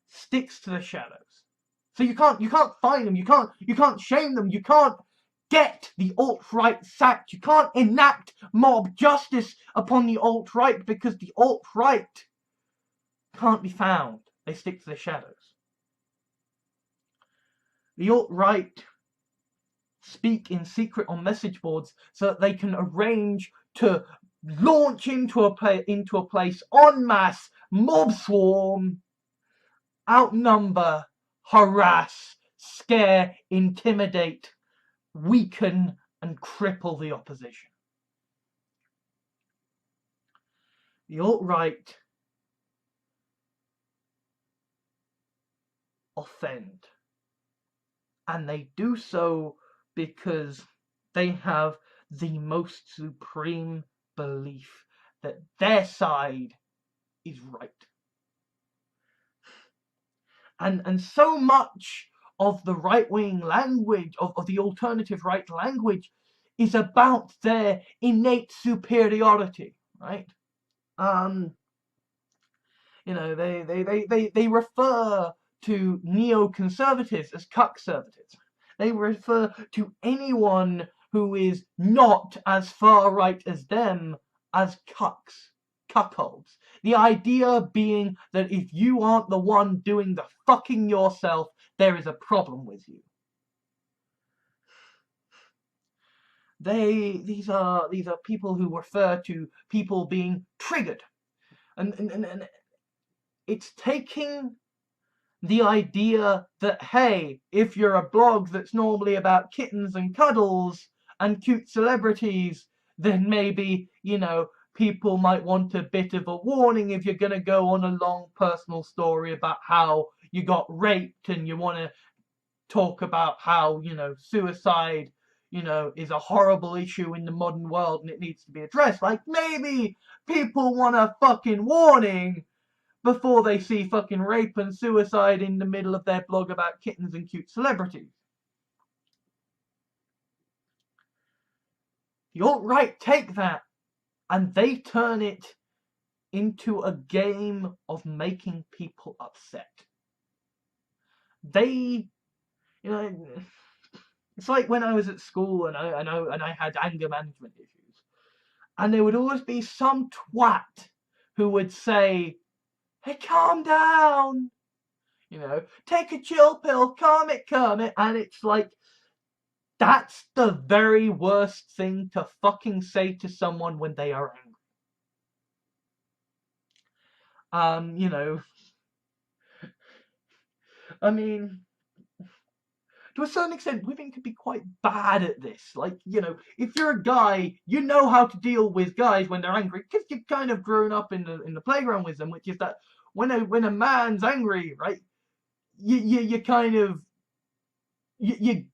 [SPEAKER 1] sticks to the shadows. So you can't find them, you can't shame them, you can't get the alt-right sacked, you can't enact mob justice upon the alt-right because the alt-right can't be found. They stick to the shadows. The alt-right speak in secret on message boards so that they can arrange to launch into a place en masse, mob swarm, outnumber, harass, scare, intimidate, weaken, and cripple the opposition. the alt-right offend. And they do so because they have the most supreme belief that their side is right. And so much of the right-wing language, of the alternative right language, is about their innate superiority, right? You know, they refer to neoconservatives as cuckservatives. They refer to anyone who is not as far right as them as cuckolds. The idea being that if you aren't the one doing the fucking yourself, there is a problem with you. These are people who refer to people being triggered. And it's taking the idea that, hey, if you're a blog that's normally about kittens and cuddles and cute celebrities, then maybe, you know, people might want a bit of a warning if you're going to go on a long personal story about how you got raped and you want to talk about how, you know, suicide, you know, is a horrible issue in the modern world and it needs to be addressed. Like, maybe people want a fucking warning before they see fucking rape and suicide in the middle of their blog about kittens and cute celebrities. The alt-right take that and they turn it into a game of making people upset. They, you know, it's like when I was at school and I had anger management issues, and there would always be some twat who would say, "Hey, calm down. You know, take a chill pill, calm it. And it's like, that's the very worst thing to fucking say to someone when they are angry. You know, I mean, to a certain extent, women can be quite bad at this. Like, you know, if you're a guy, you know how to deal with guys when they're angry because you've kind of grown up in the playground with them, which is that when a man's angry, right, you kind of you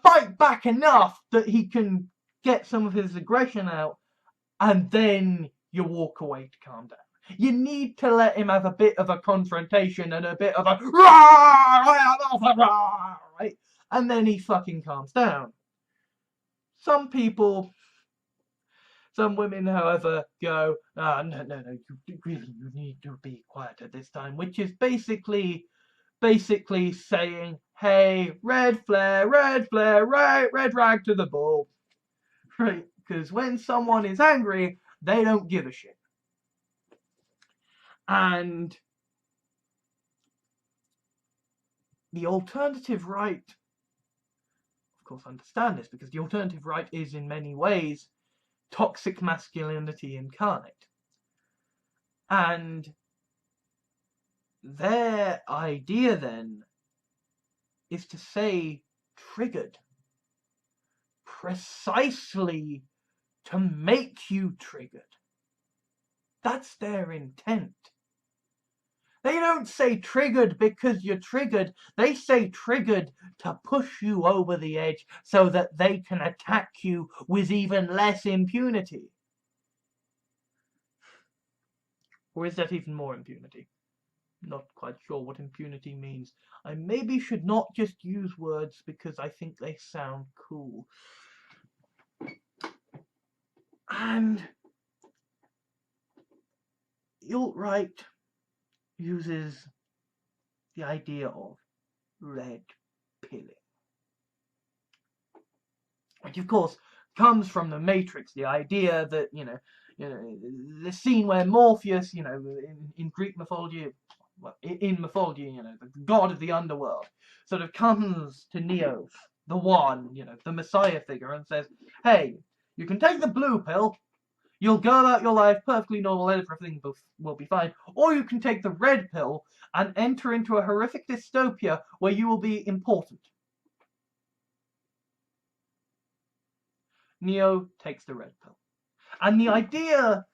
[SPEAKER 1] fight back enough that he can get some of his aggression out, and then you walk away to calm down. You need to let him have a bit of a confrontation and a bit of a right, and then he fucking calms down. Some women, however, go, no, you need to be quiet at this time, which is basically saying, hey, red flare, right, red rag to the bull, right? Because when someone is angry, they don't give a shit. And the alternative right, of course, understand this, because the alternative right is in many ways toxic masculinity incarnate. And their idea then is to say triggered precisely to make you triggered. That's their intent. They don't say triggered because you're triggered. They say triggered to push you over the edge so that they can attack you with even less impunity. Or is that even more impunity? Not quite sure what impunity means. I maybe should not just use words because I think they sound cool. And the alt-right uses the idea of red pilling, which of course comes from the Matrix. The idea that, you know, the scene where Morpheus, you know, in Greek mythology, well, in mythology, you know, the god of the underworld, sort of comes to Neo, the one, you know, the Messiah figure, and says, hey, you can take the blue pill, you'll go about your life perfectly normal, everything will be fine. Or you can take the red pill and enter into a horrific dystopia where you will be important. Neo takes the red pill. And the idea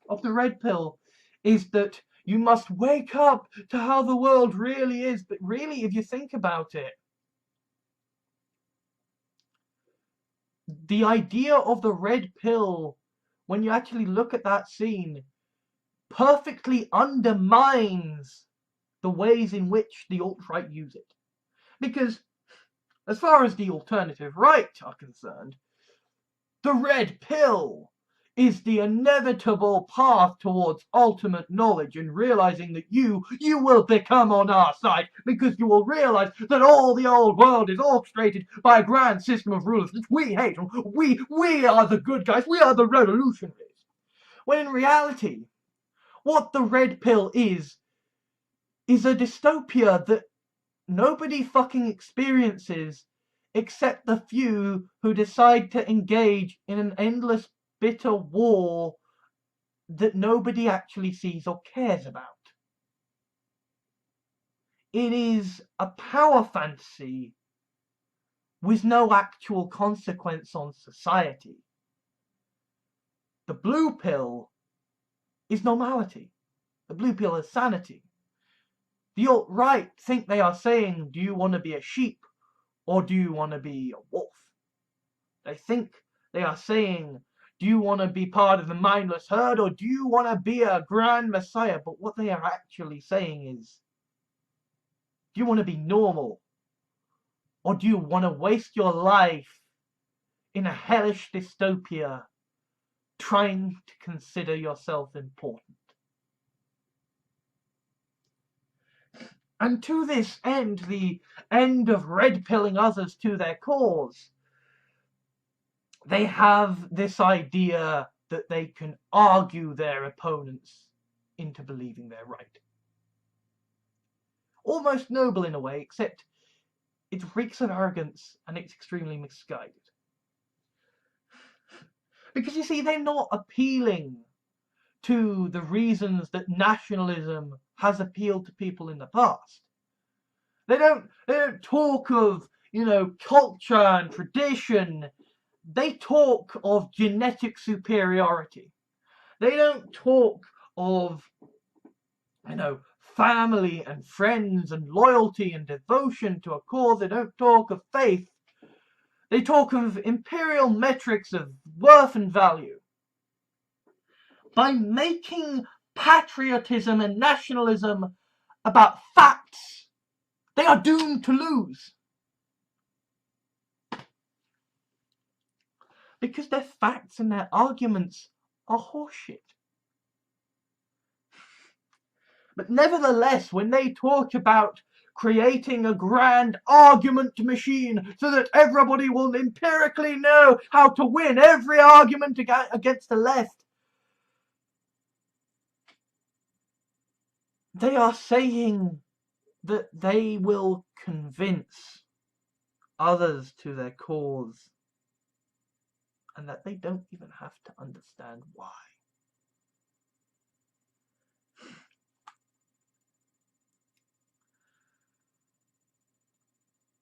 [SPEAKER 1] of the red pill is that you must wake up to how the world really is. But really, if you think about it, the idea of the red pill, when you actually look at that scene, perfectly undermines the ways in which the alt-right use it. Because as far as the alternative right are concerned, the red pill is the inevitable path towards ultimate knowledge and realizing that you will become on our side, because you will realize that all the old world is orchestrated by a grand system of rulers which we hate. We are the good guys. We are the revolutionaries. When in reality, what the red pill is a dystopia that nobody fucking experiences except the few who decide to engage in an endless, bitter war that nobody actually sees or cares about. It is a power fantasy with no actual consequence on society. The blue pill is normality. The blue pill is sanity. The alt-right think they are saying, do you want to be a sheep or do you want to be a wolf? They think they are saying, do you want to be part of the mindless herd or do you want to be a grand messiah? But what they are actually saying is, do you want to be normal? Or do you want to waste your life in a hellish dystopia trying to consider yourself important? And to this end, the end of red-pilling others to their cause, they have this idea that they can argue their opponents into believing they're right. Almost noble in a way, except it reeks of arrogance and it's extremely misguided. Because you see, they're not appealing to the reasons that nationalism has appealed to people in the past. They don't talk of, culture and tradition. They talk of genetic superiority. They don't talk of, family and friends and loyalty and devotion to a cause. They don't talk of faith. They talk of imperial metrics of worth and value. By making patriotism and nationalism about facts, they are doomed to lose. Because their facts and their arguments are horseshit. But nevertheless, when they talk about creating a grand argument machine so that everybody will empirically know how to win every argument against the left, they are saying that they will convince others to their cause and that they don't even have to understand why.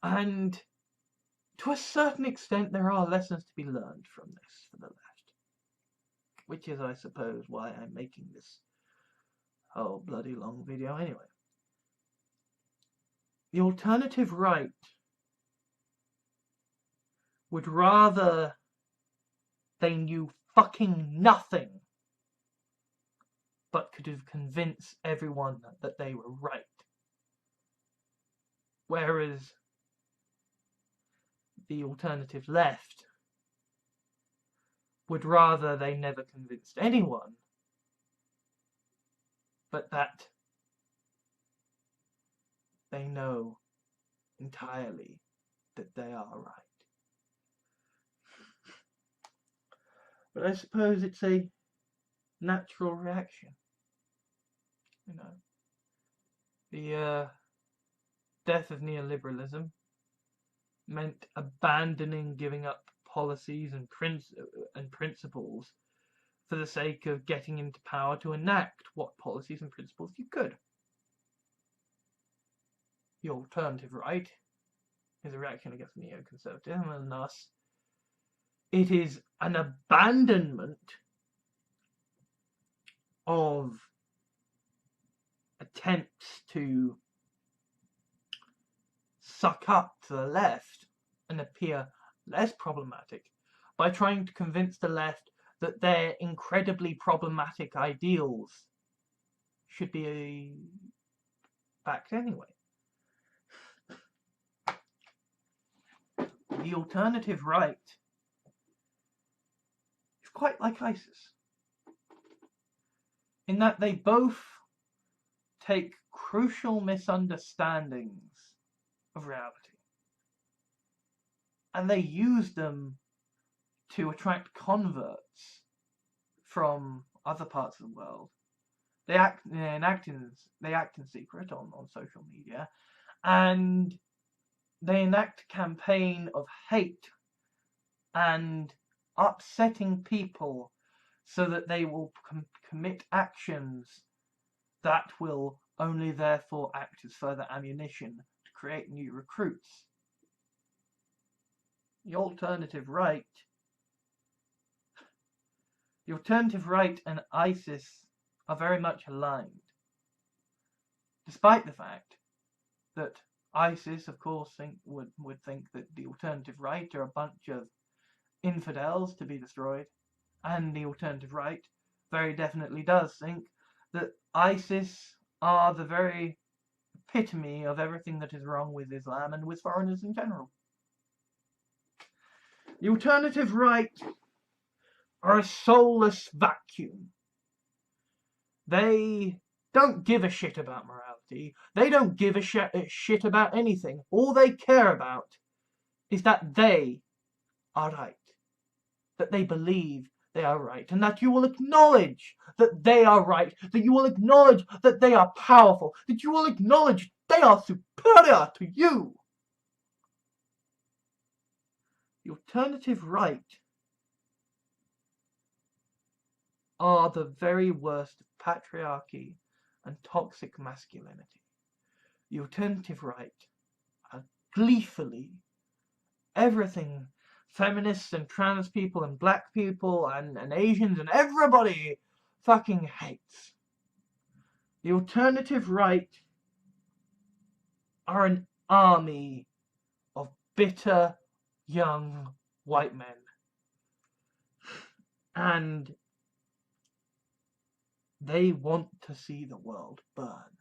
[SPEAKER 1] And to a certain extent, there are lessons to be learned from this for the left. Which is, I suppose, why I'm making this whole bloody long video anyway. The alternative right would rather they knew fucking nothing but could have convinced everyone that they were right. Whereas the alternative left would rather they never convinced anyone, but that they know entirely that they are right. But I suppose it's a natural reaction. The death of neoliberalism meant abandoning giving up policies and principles for the sake of getting into power to enact what policies and principles you could. The alternative right is a reaction against neoconservatism, and thus it is an abandonment of attempts to suck up to the left and appear less problematic by trying to convince the left that their incredibly problematic ideals should be backed anyway. The alternative right is quite like ISIS, in that they both take crucial misunderstandings of reality and they use them to attract converts from other parts of the world. They act in secret on social media, and they enact a campaign of hate and upsetting people so that they will commit actions that will only therefore act as further ammunition to create new recruits. The alternative right and ISIS are very much aligned, despite the fact that ISIS, of course, would think that the alternative right are a bunch of infidels to be destroyed, and the alternative right very definitely does think that ISIS are the very epitome of everything that is wrong with Islam and with foreigners in general. The alternative right are a soulless vacuum. They don't give a shit about morality. They don't give a shit about anything. All they care about is that they are right. That they believe they are right. And that you will acknowledge that they are right. That you will acknowledge that they are powerful. That you will acknowledge they are superior to you. The alternative right are the very worst of patriarchy and toxic masculinity. The alternative right are gleefully everything feminists and trans people and black people and Asians and everybody fucking hates. The alternative right are an army of bitter young white men. And they want to see the world burn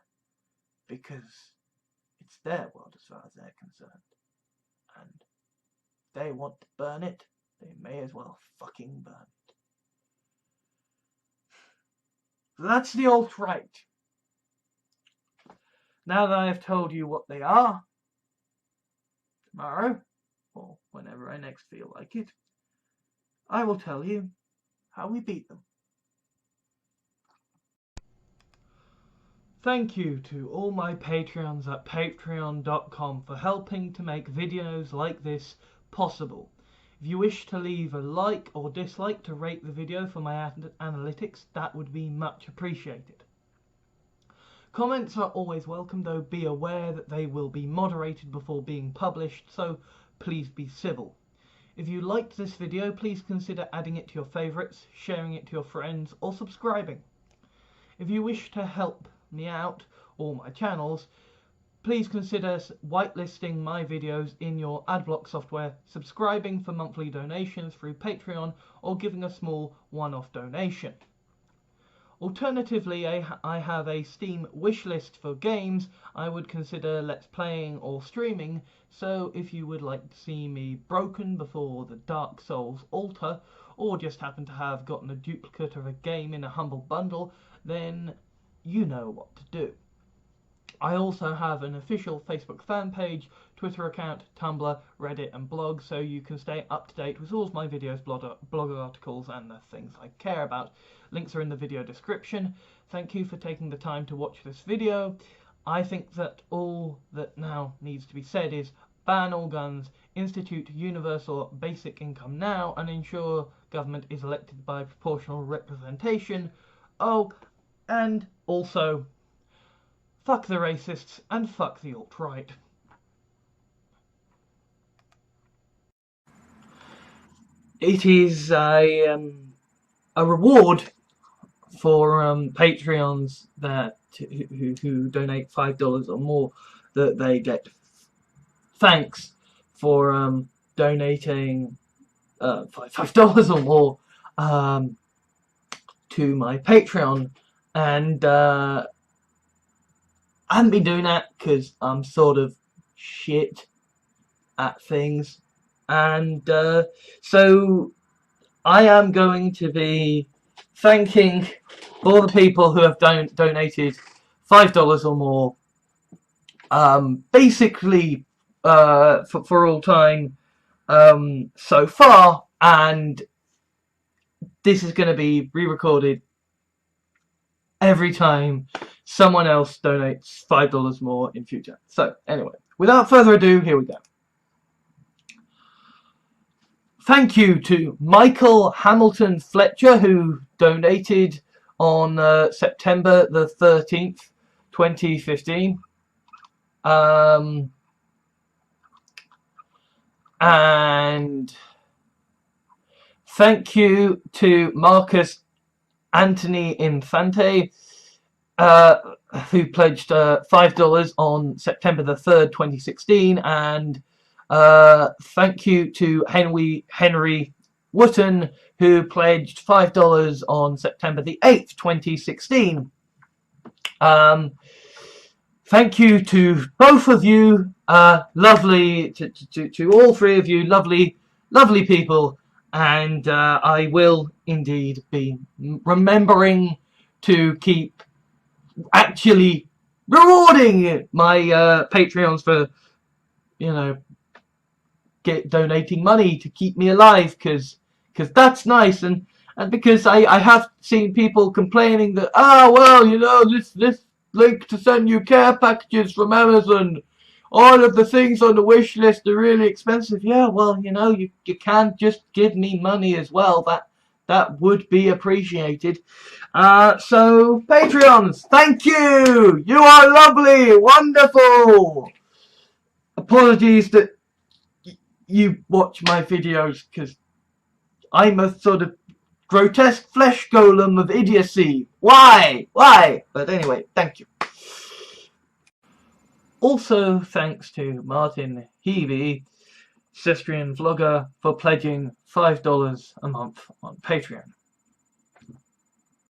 [SPEAKER 1] because it's their world as far as they're concerned. And if they want to burn it, they may as well fucking burn it. So that's the alt-right. Now that I have told you what they are, tomorrow, or whenever I next feel like it, I will tell you how we beat them. Thank you to all my Patreons at patreon.com for helping to make videos like this possible. If you wish to leave a like or dislike to rate the video for my analytics, that would be much appreciated. Comments are always welcome, though be aware that they will be moderated before being published, so please be civil. If you liked this video, please consider adding it to your favourites, sharing it to your friends, or subscribing. If you wish to help me out, or my channels, please consider whitelisting my videos in your adblock software, subscribing for monthly donations through Patreon, or giving a small one-off donation. Alternatively, I have a Steam wishlist for games I would consider let's playing or streaming, so if you would like to see me broken before the Dark Souls altar, or just happen to have gotten a duplicate of a game in a humble bundle, then you know what to do. I also have an official Facebook fan page, Twitter account, Tumblr, Reddit and blog, so you can stay up to date with all of my videos, blog articles and the things I care about. Links are in the video description. Thank you for taking the time to watch this video. I think that all that now needs to be said is ban all guns, institute universal basic income now, and ensure government is elected by proportional representation. Oh, and also, fuck the racists and fuck the alt-right. It is a reward for Patreons that who donate $5 or more, that they get thanks for donating $5 or more to my Patreon. And I haven't been doing that because I'm sort of shit at things, and so I am going to be thanking all the people who have donated $5 or more, basically for all time so far, and this is going to be re-recorded every time someone else donates $5 more in future. So anyway, without further ado, here we go. Thank you to Michael Hamilton Fletcher, who donated on September the 13th, 2015. And thank you to Marcus Anthony Infante, who pledged $5 on September the 3rd, 2016. And thank you to Henry Wotton, who pledged $5 on September the 8th, 2016. Thank you to both of you, lovely, to all three of you, lovely people, and I will indeed be remembering to keep actually rewarding my Patreons for, you know, donating money to keep me alive, because that's nice, and because I have seen people complaining that, well, you know, this link to send you care packages from Amazon, all of the things on the wish list are really expensive. Yeah, well, you know, you can't just give me money as well. That would be appreciated. So Patreons, thank you. You are lovely, wonderful. Apologies that you watch my videos, because I'm a sort of grotesque flesh golem of idiocy. Why? But anyway, thank you. Also, thanks to Martin Heavey, Cestrian vlogger, for pledging $5 a month on Patreon.